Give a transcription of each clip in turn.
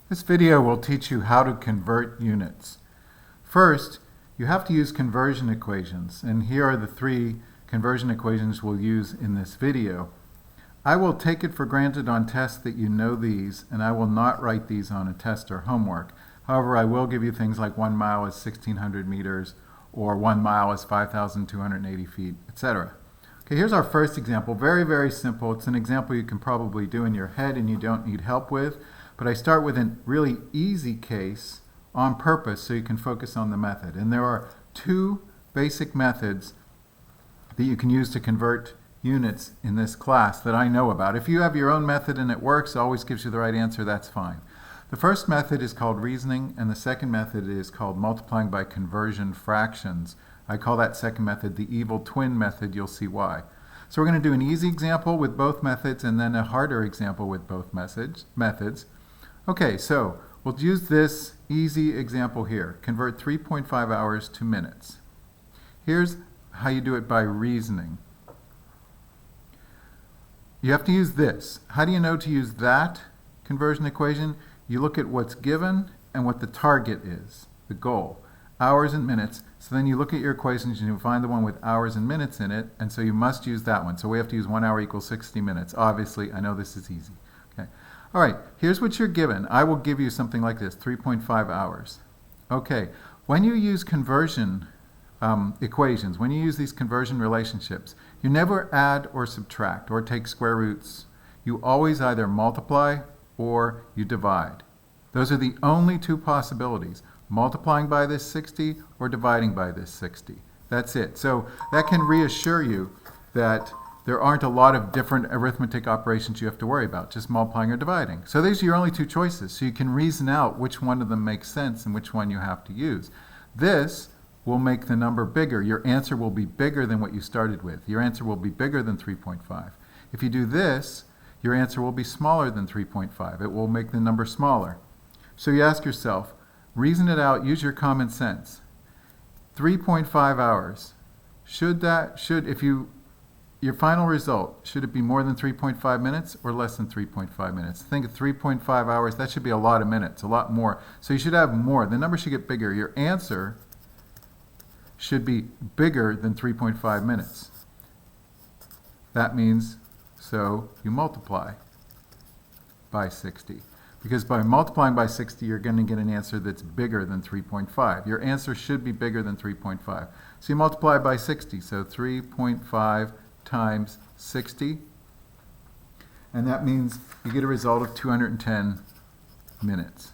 This video will teach you how to convert units. First, you have to use conversion equations, and here are the three conversion equations we'll use in this video. I will take it for granted on tests that you know these, and I will not write these on a test or homework. However, I will give you things like 1 mile is 1,600 meters, or 1 mile is 5,280 feet, etc. Okay, here's our first example. Very, very simple. It's an example you can probably do in your head and you don't need help with. But I start with a really easy case on purpose so you can focus on the method. And there are two basic methods that you can use to convert units in this class that I know about. If you have your own method and it works, it always gives you the right answer, that's fine. The first method is called reasoning, and the second method is called multiplying by conversion fractions. I call that second method the evil twin method. You'll see why. So we're going to do an easy example with both methods and then a harder example with both methods. Okay, so we'll use this easy example here. Convert 3.5 hours to minutes. Here's how you do it by reasoning. You have to use this. How do you know to use that conversion equation? You look at what's given and what the target is, the goal. Hours and minutes. So then you look at your equations and you find the one with hours and minutes in it, and so you must use that one. So we have to use 1 hour equals 60 minutes. Obviously, I know this is easy. Okay. All right, here's what you're given. I will give you something like this, 3.5 hours. Okay, when you use conversion equations, when you use these conversion relationships, you never add or subtract or take square roots. You always either multiply or you divide. Those are the only two possibilities, multiplying by this 60 or dividing by this 60. That's it. So that can reassure you that there aren't a lot of different arithmetic operations you have to worry about, just multiplying or dividing. So these are your only two choices, so you can reason out which one of them makes sense and which one you have to use. This will make the number bigger. Your answer will be bigger than what you started with. Your answer will be bigger than 3.5. If you do this, your answer will be smaller than 3.5. It will make the number smaller. So you ask yourself, reason it out, use your common sense. 3.5 hours. Your final result, should it be more than 3.5 minutes or less than 3.5 minutes? Think of 3.5 hours, that should be a lot of minutes, a lot more. So you should have more. The number should get bigger. Your answer should be bigger than 3.5 minutes. That means, so you multiply by 60. Because by multiplying by 60, you're going to get an answer that's bigger than 3.5. Your answer should be bigger than 3.5. So you multiply by 60, so 3.5 times 60, and that means you get a result of 210 minutes,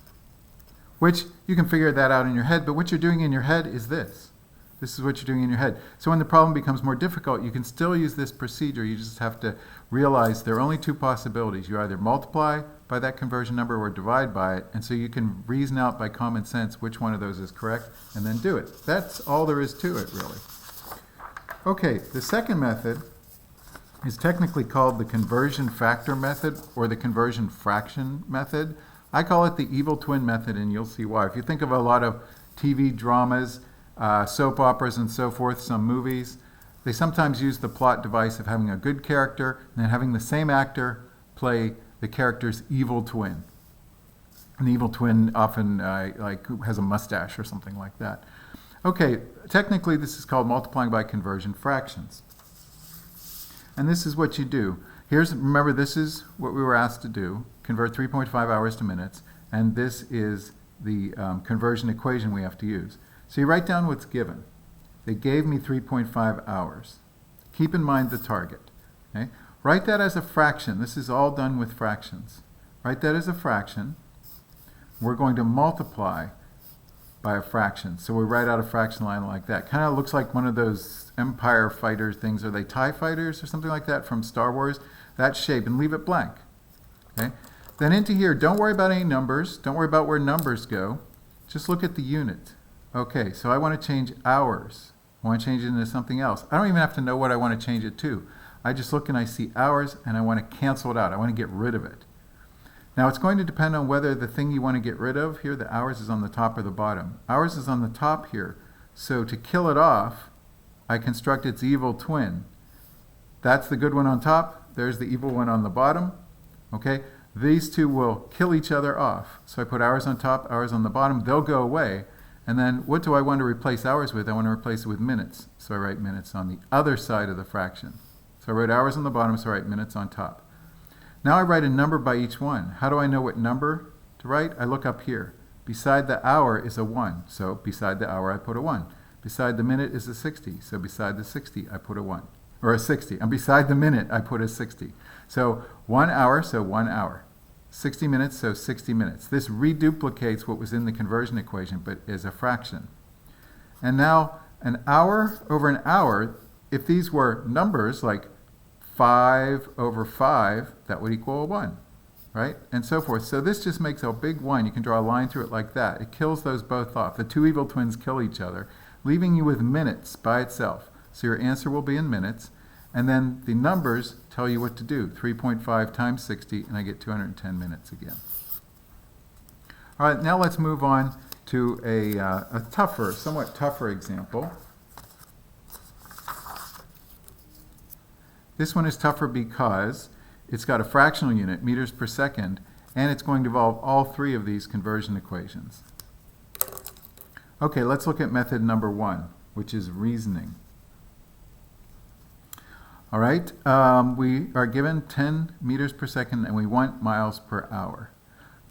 which you can figure that out in your head, but what you're doing in your head is this. This is what you're doing in your head. So when the problem becomes more difficult, you can still use this procedure. You just have to realize there are only two possibilities. You either multiply by that conversion number or divide by it, and so you can reason out by common sense which one of those is correct and then do it. That's all there is to it, really. Okay, the second method is technically called the conversion factor method or the conversion fraction method. I call it the evil twin method, and you'll see why. If you think of a lot of TV dramas, soap operas and so forth, some movies, they sometimes use the plot device of having a good character and then having the same actor play the character's evil twin. And the evil twin often has a mustache or something like that. Okay, technically this is called multiplying by conversion fractions. And this is what you do. Remember, this is what we were asked to do, convert 3.5 hours to minutes, and this is the conversion equation we have to use. So you write down what's given. They gave me 3.5 hours. Keep in mind the target. Okay? Write that as a fraction. This is all done with fractions. Write that as a fraction. We're going to multiply by a fraction. So we write out a fraction line like that. Kind of looks like one of those Empire fighter things. Are they TIE fighters or something like that from Star Wars? That shape, and leave it blank. Okay? Then into here, don't worry about any numbers. Don't worry about where numbers go. Just look at the unit. Okay, so I want to change hours. I want to change it into something else. I don't even have to know what I want to change it to. I just look and I see hours and I want to cancel it out. I want to get rid of it. Now it's going to depend on whether the thing you want to get rid of here, the hours, is on the top or the bottom. Hours is on the top here. So to kill it off, I construct its evil twin. That's the good one on top. There's the evil one on the bottom. Okay? these two will kill each other off. So I put hours on top, hours on the bottom, they'll go away. And then what do I want to replace hours with? I want to replace it with minutes. So I write minutes on the other side of the fraction. So I wrote hours on the bottom, so I write minutes on top. Now I write a number by each one. How do I know what number to write? I look up here. Beside the hour is a 1, so beside the hour I put a 1. Beside the minute is a 60, so beside the 60 I put a 1. Or a 60, and beside the minute I put a 60. So 1 hour, so 1 hour. 60 minutes, so 60 minutes. This reduplicates what was in the conversion equation, but is a fraction. And now an hour over an hour, if these were numbers like 5 over 5, that would equal a 1, right? And so forth. So this just makes a big 1. You can draw a line through it like that. It kills those both off. The two evil twins kill each other, leaving you with minutes by itself. So your answer will be in minutes. And then the numbers tell you what to do. 3.5 times 60, and I get 210 minutes again. All right, now let's move on to a somewhat tougher example. This one is tougher because it's got a fractional unit, meters per second, and it's going to involve all three of these conversion equations. Okay, let's look at method number 1, which is reasoning. All right, we are given 10 meters per second and we want miles per hour.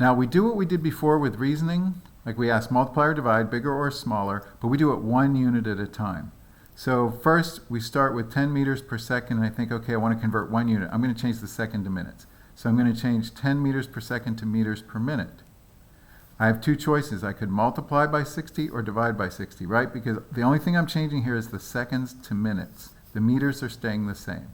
Now we do what we did before with reasoning, like we ask multiply or divide, bigger or smaller, but we do it 1 unit at a time. So first we start with 10 meters per second and I think, okay, I want to convert 1 unit. I'm going to change the second to minutes. So I'm going to change 10 meters per second to meters per minute. I have two choices. I could multiply by 60 or divide by 60, right? Because the only thing I'm changing here is the seconds to minutes. The meters are staying the same.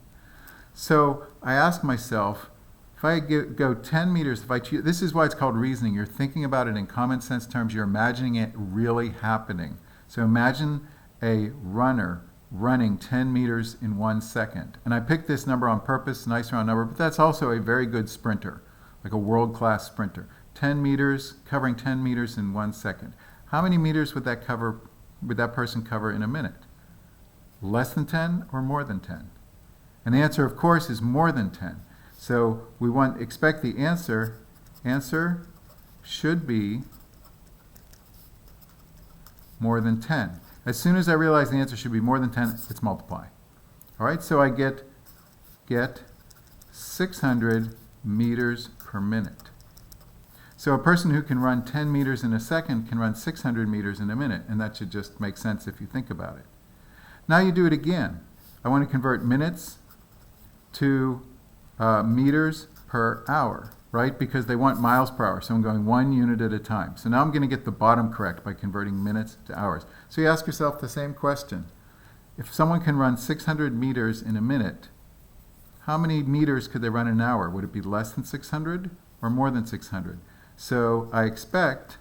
So I ask myself, if I go 10 meters, this is why it's called reasoning. You're thinking about it in common sense terms. You're imagining it really happening. So imagine a runner running 10 meters in 1 second. And I picked this number on purpose, nice round number, but that's also a very good sprinter, like a world-class sprinter. 10 meters, covering 10 meters in 1 second. How many meters would that person cover in a minute? Less than 10 or more than 10? And the answer, of course, is more than 10. So we expect the answer should be more than 10. As soon as I realize the answer should be more than 10, it's multiply. All right, so I get 600 meters per minute. So a person who can run 10 meters in a second can run 600 meters in a minute, and that should just make sense if you think about it. Now you do it again. I want to convert minutes to meters per hour, right? Because they want miles per hour, so I'm going 1 unit at a time. So now I'm going to get the bottom correct by converting minutes to hours. So you ask yourself the same question. If someone can run 600 meters in a minute, how many meters could they run in an hour? Would it be less than 600 or more than 600? So I expect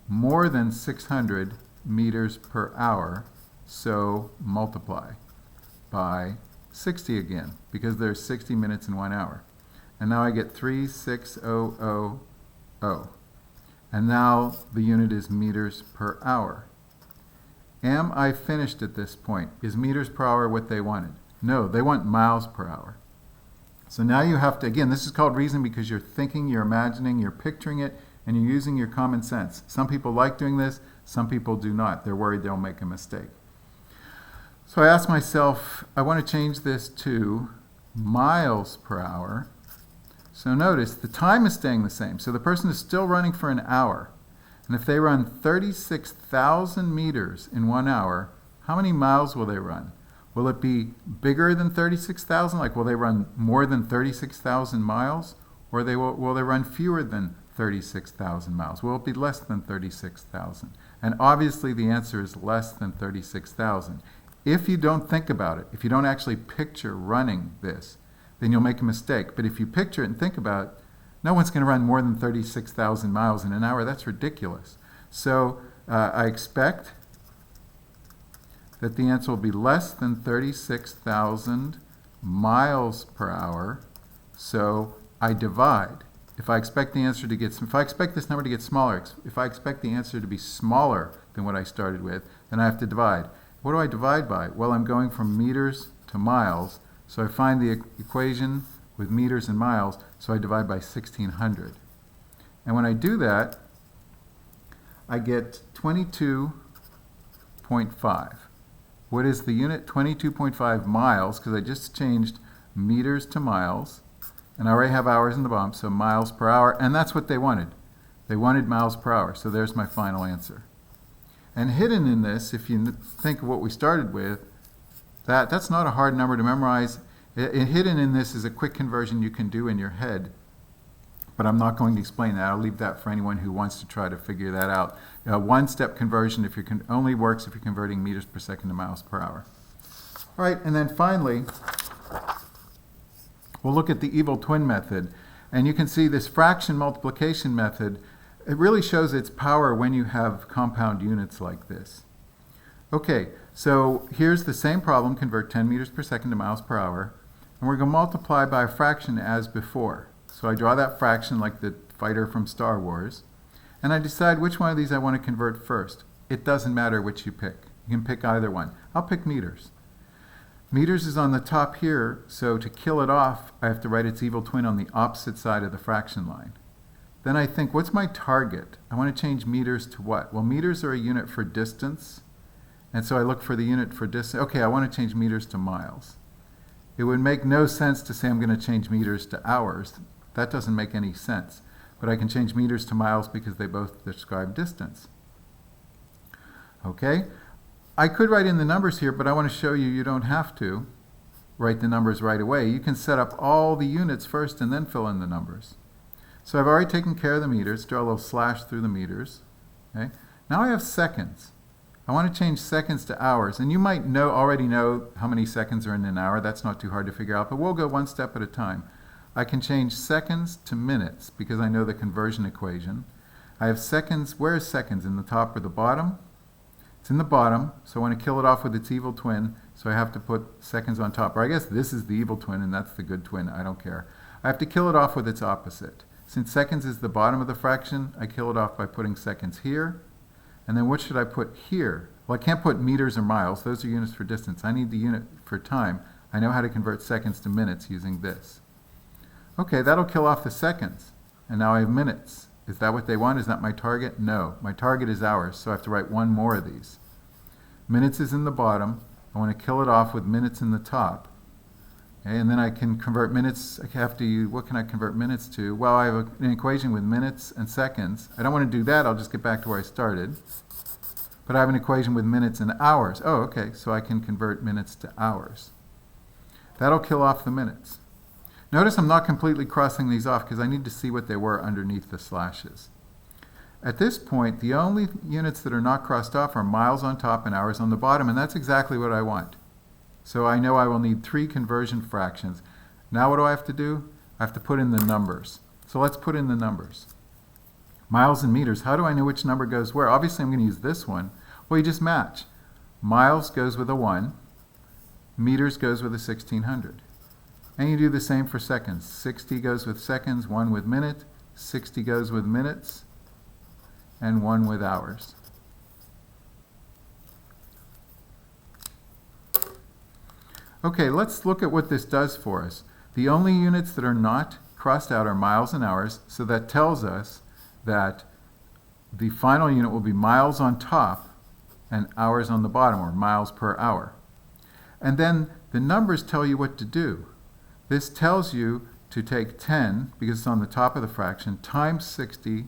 more than 600 meters per hour, so multiply by 60 again, because there's 60 minutes in 1 hour. And now I get 36000. And now the unit is meters per hour. Am I finished at this point? Is meters per hour what they wanted? No, they want miles per hour. So now you have to, again, this is called reasoning because you're thinking, you're imagining, you're picturing it, and you're using your common sense. Some people like doing this, some people do not. They're worried they'll make a mistake. So I ask myself, I want to change this to miles per hour. So notice the time is staying the same. So the person is still running for an hour. And if they run 36,000 meters in 1 hour, how many miles will they run? Will it be bigger than 36,000? Like, will they run more than 36,000 miles? Or will they run fewer than 36,000 miles? Will it be less than 36,000? And obviously the answer is less than 36,000. If you don't think about it, if you don't actually picture running this, then you'll make a mistake. But if you picture it and think about it, no one's going to run more than 36,000 miles in an hour. That's ridiculous. So I expect that the answer will be less than 36,000 miles per hour. So I divide. If I expect this number to get smaller, if I expect the answer to be smaller than what I started with, then I have to divide. What do I divide by? Well, I'm going from meters to miles. So I find the equation with meters and miles, so I divide by 1600. And when I do that, I get 22.5. What is the unit? 22.5 miles, because I just changed meters to miles, and I already have hours in the bottom, so miles per hour, and that's what they wanted. They wanted miles per hour, so there's my final answer. And hidden in this, if you think of what we started with, that's not a hard number to memorize. Hidden in this is a quick conversion you can do in your head, but I'm not going to explain that. I'll leave that for anyone who wants to try to figure that out. One-step conversion only works if you're converting meters per second to miles per hour. All right, and then finally, we'll look at the evil twin method. And you can see this fraction multiplication method, it really shows its power when you have compound units like this. Okay, so here's the same problem, convert 10 meters per second to miles per hour, and we're going to multiply by a fraction as before. So I draw that fraction like the fighter from Star Wars, and I decide which one of these I want to convert first. It doesn't matter which you pick. You can pick either one. I'll pick meters. Meters is on the top here, so to kill it off, I have to write its evil twin on the opposite side of the fraction line. Then I think, what's my target? I want to change meters to what? Well, meters are a unit for distance, and so I look for the unit for distance. Okay, I want to change meters to miles. It would make no sense to say I'm going to change meters to hours. That doesn't make any sense. But I can change meters to miles because they both describe distance. Okay? I could write in the numbers here, but I want to show you don't have to write the numbers right away. You can set up all the units first and then fill in the numbers. So I've already taken care of the meters, draw a little slash through the meters. Okay? Now I have seconds. I want to change seconds to hours, and you might already know how many seconds are in an hour. That's not too hard to figure out, but we'll go one step at a time. I can change seconds to minutes because I know the conversion equation. I have seconds. Where is seconds? In the top or the bottom? It's in the bottom, so I want to kill it off with its evil twin, so I have to put seconds on top. Or I guess this is the evil twin and that's the good twin. I don't care. I have to kill it off with its opposite. Since seconds is the bottom of the fraction, I kill it off by putting seconds here. And then what should I put here? Well, I can't put meters or miles. Those are units for distance. I need the unit for time. I know how to convert seconds to minutes using this. Okay, that'll kill off the seconds. And now I have minutes. Is that what they want? Is that my target? No. My target is hours, so I have to write one more of these. Minutes is in the bottom. I want to kill it off with minutes in the top. Okay, and then I can convert minutes. I have to, what can I convert minutes to? Well, I have an equation with minutes and seconds. I don't want to do that. I'll just get back to where I started. But I have an equation with minutes and hours. Oh, okay, so I can convert minutes to hours. That'll kill off the minutes. Notice I'm not completely crossing these off because I need to see what they were underneath the slashes. At this point, the only units that are not crossed off are miles on top and hours on the bottom, and that's exactly what I want. So I know I will need 3 conversion fractions. Now what do I have to do? I have to put in the numbers. So let's put in the numbers. Miles and meters, how do I know which number goes where? Obviously I'm going to use this one. Well, you just match. Miles goes with a 1, meters goes with a 1600. And you do the same for seconds. 60 goes with seconds, 1 with minute, 60 goes with minutes, and 1 with hours. Okay, let's look at what this does for us. The only units that are not crossed out are miles and hours, so that tells us that the final unit will be miles on top and hours on the bottom, or miles per hour. And then the numbers tell you what to do. This tells you to take 10, because it's on the top of the fraction, times 60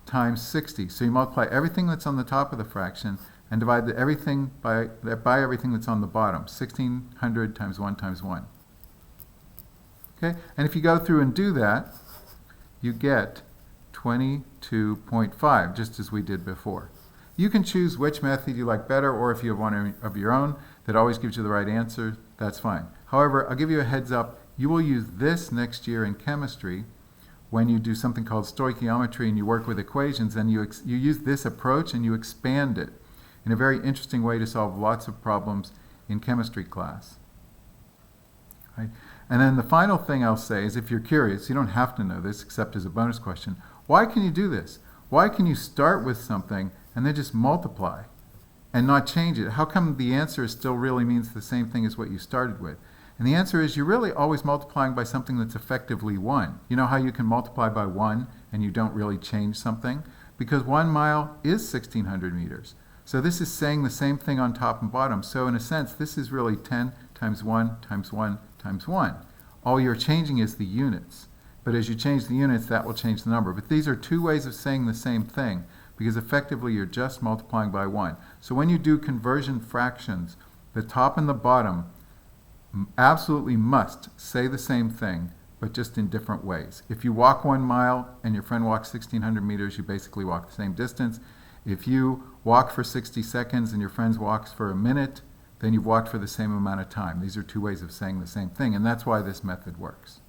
times 60. So you multiply everything that's on the top of the fraction and divide everything by everything that's on the bottom. 1600 times 1 times 1. Okay? And if you go through and do that, you get 22.5, just as we did before. You can choose which method you like better, or if you have one of your own that always gives you the right answer, that's fine. However, I'll give you a heads up. You will use this next year in chemistry when you do something called stoichiometry and you work with equations, and you use this approach and you expand it in a very interesting way to solve lots of problems in chemistry class. Right? And then the final thing I'll say is, if you're curious, you don't have to know this except as a bonus question, why can you do this? Why can you start with something and then just multiply and not change it? How come the answer still really means the same thing as what you started with? And the answer is you're really always multiplying by something that's effectively 1. You know how you can multiply by 1 and you don't really change something? Because 1 mile is 1,600 meters. So this is saying the same thing on top and bottom. So in a sense, this is really 10 times 1 times 1 times 1. All you're changing is the units. But as you change the units, that will change the number. But these are two ways of saying the same thing, because effectively you're just multiplying by 1. So when you do conversion fractions, the top and the bottom absolutely must say the same thing, but just in different ways. If you walk 1 mile and your friend walks 1,600 meters, you basically walk the same distance. If you walk for 60 seconds and your friend walks for a minute, then you've walked for the same amount of time. These are two ways of saying the same thing, and that's why this method works.